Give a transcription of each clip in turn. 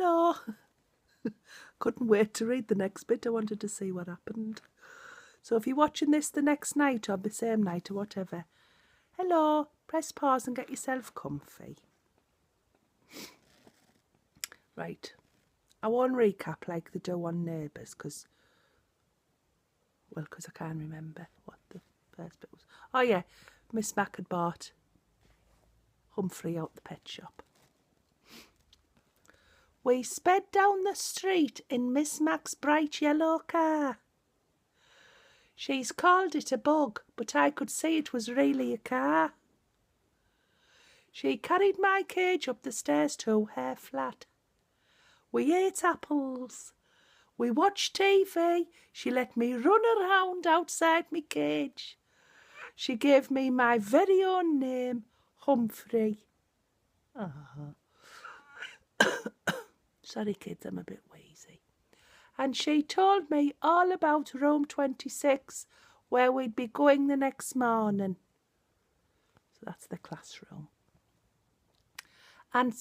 Hello. Couldn't wait to read the next bit. I wanted to see what happened. So if you're watching this the next night or the same night or whatever, hello, press pause and get yourself comfy. Right. I won't recap like they do on Neighbours because I can't remember what the first bit was. Oh yeah, Miss Mac had bought Humphrey out the pet shop. We sped down the street in Miss Mac's bright yellow car. She's called it a bug, but I could see it was really a car. She carried my cage up the stairs to her flat. We ate apples. We watched TV. She let me run around outside my cage. She gave me my very own name, Humphrey. Sorry, kids, I'm a bit wheezy. And she told me all about room 26, where we'd be going the next morning. So that's the classroom. And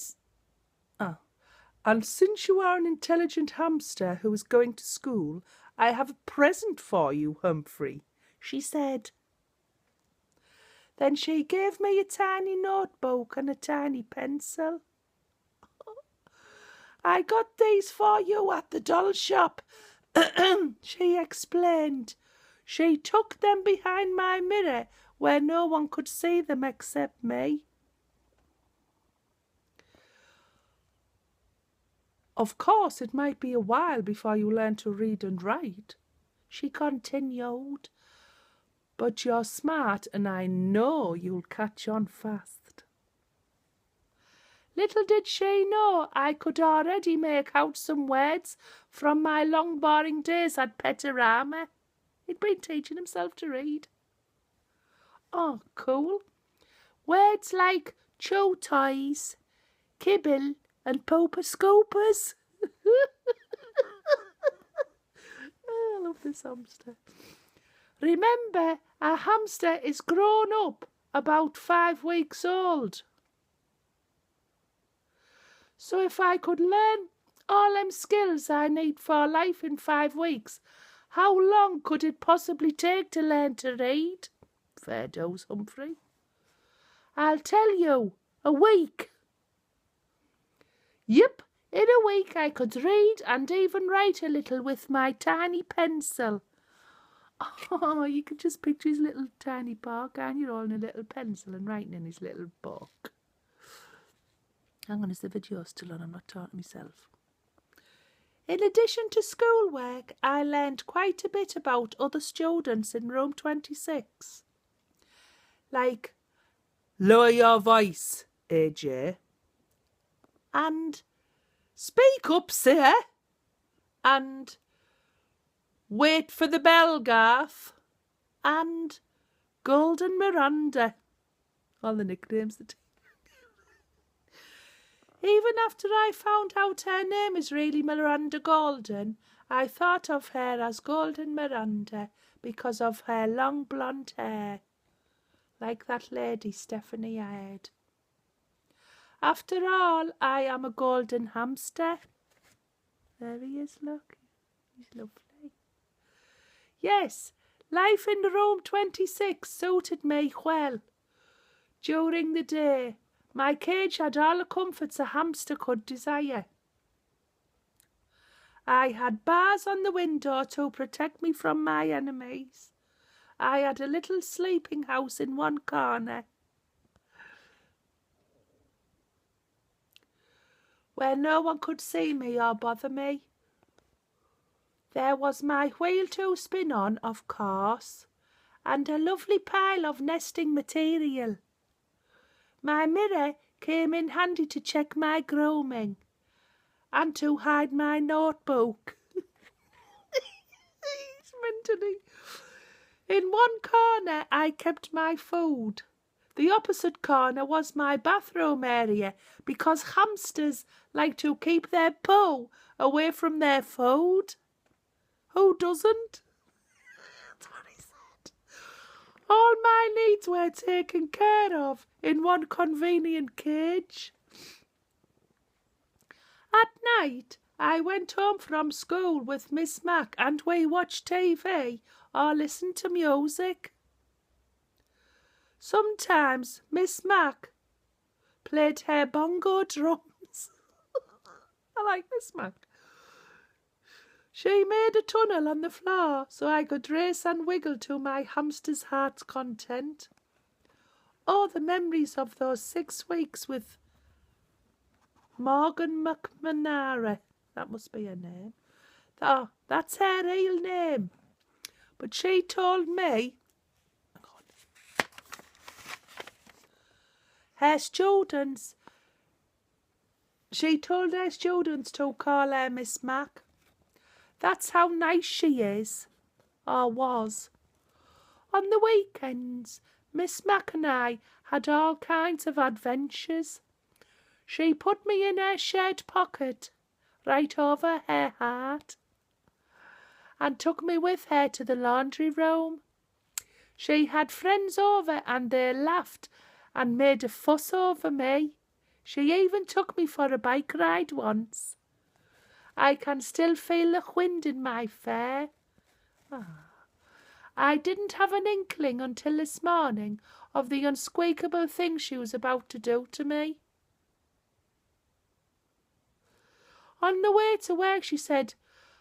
since you are an intelligent hamster who is going to school, I have a present for you, Humphrey, she said. Then she gave me a tiny notebook and a tiny pencil. I got these for you at the doll shop, she explained. She took them behind my mirror where no one could see them except me. Of course, it might be a while before you learn to read and write, she continued, but you're smart and I know you'll catch on fast. Little did she know I could already make out some words from my long boring days at Petorama. He'd been teaching himself to read. Oh, cool. Words like chew toys, kibble and pooper scoopers. I love this hamster. Remember, a hamster is grown up about 5 weeks old. So if I could learn all them skills I need for life in 5 weeks, how long could it possibly take to learn to read? Fair dues, Humphrey. I'll tell you, a week. Yep, in a week I could read and even write a little with my tiny pencil. Oh, you can just picture his little tiny paw, can't you, holding a little pencil and writing in his little book. Hang on, is the video still on? I'm not talking to myself. In addition to schoolwork, I learned quite a bit about other students in room 26. Like, lower your voice, AJ. And speak up, sir. And wait for the bell, Garth. And Golden Miranda. All the nicknames that. Even after I found out her name is really Miranda Golden, I thought of her as Golden Miranda because of her long blonde hair, like that lady Stephanie had. After all, I am a golden hamster. There he is, look. He's lovely. Yes, life in room 26 suited me well. During the day, my cage had all the comforts a hamster could desire. I had bars on the window to protect me from my enemies. I had a little sleeping house in one corner, where no one could see me or bother me. There was my wheel to spin on, of course, and a lovely pile of nesting material. My mirror came in handy to check my grooming and to hide my notebook. He's mentally. In one corner I kept my food. The opposite corner was my bathroom area because hamsters like to keep their poo away from their food. Who doesn't? That's what he said. All my needs were taken care of in one convenient cage. At night, I went home from school with Miss Mac and we watched TV or listened to music. Sometimes Miss Mac played her bongo drums. I like Miss Mac. She made a tunnel on the floor so I could race and wiggle to my hamster's heart's content. Oh, the memories of those 6 weeks with Morgan McManara. That must be her name. Oh, that's her real name. But she told me she told her students to call her Miss Mac. That's how nice she is, or was. On the weekends, Miss Mac and I had all kinds of adventures. She put me in her shirt pocket, right over her heart, and took me with her to the laundry room. She had friends over and they laughed and made a fuss over me. She even took me for a bike ride once. I can still feel the wind in my fur. I didn't have an inkling until this morning of the unspeakable thing she was about to do to me. On the way to work, she said,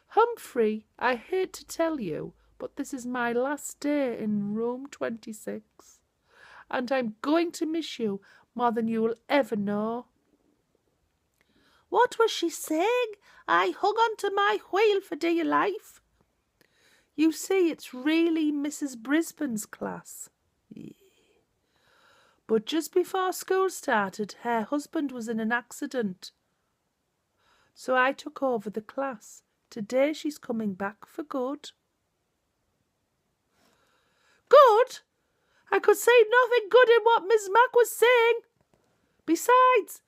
"Humphrey, I hate to tell you, but this is my last day in room 26, and I'm going to miss you more than you will ever know." What was she saying? I hung on to my wheel for dear life. You see, it's really Mrs. Brisbane's class. Yeah. But just before school started, her husband was in an accident. So I took over the class. Today she's coming back for good. Good? I could see nothing good in what Miss Mac was saying. Besides,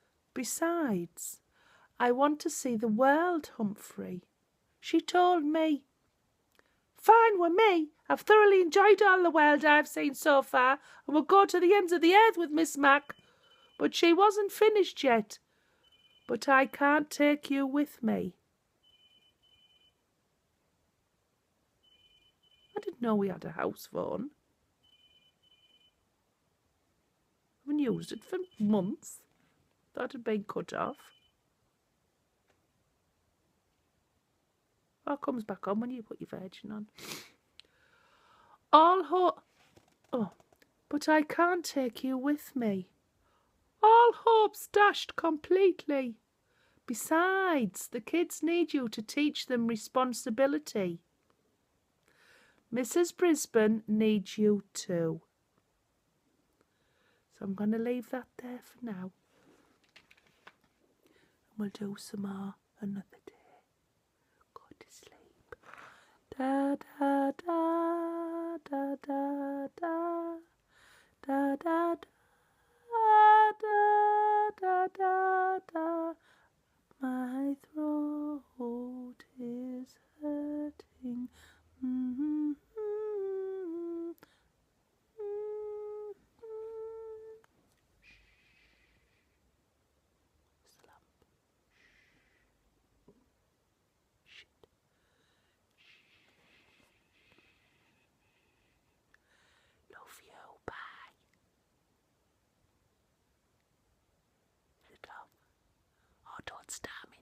I want to see the world, Humphrey. She told me. Fine with me. I've thoroughly enjoyed all the world I've seen so far and will go to the ends of the earth with Miss Mac. But she wasn't finished yet. But I can't take you with me. I didn't know we had a house phone. I haven't used it for months. That had been cut off. Or comes back on when you put your Virgin on. But I can't take you with me. All hope's dashed completely. Besides, the kids need you to teach them responsibility. Mrs. Brisbane needs you too. So I'm going to leave that there for now. We'll do some more another day. Go to sleep. Da da da da da da da da da da da da. My throat is hurting. Love you. Bye. Little. Oh, don't start me.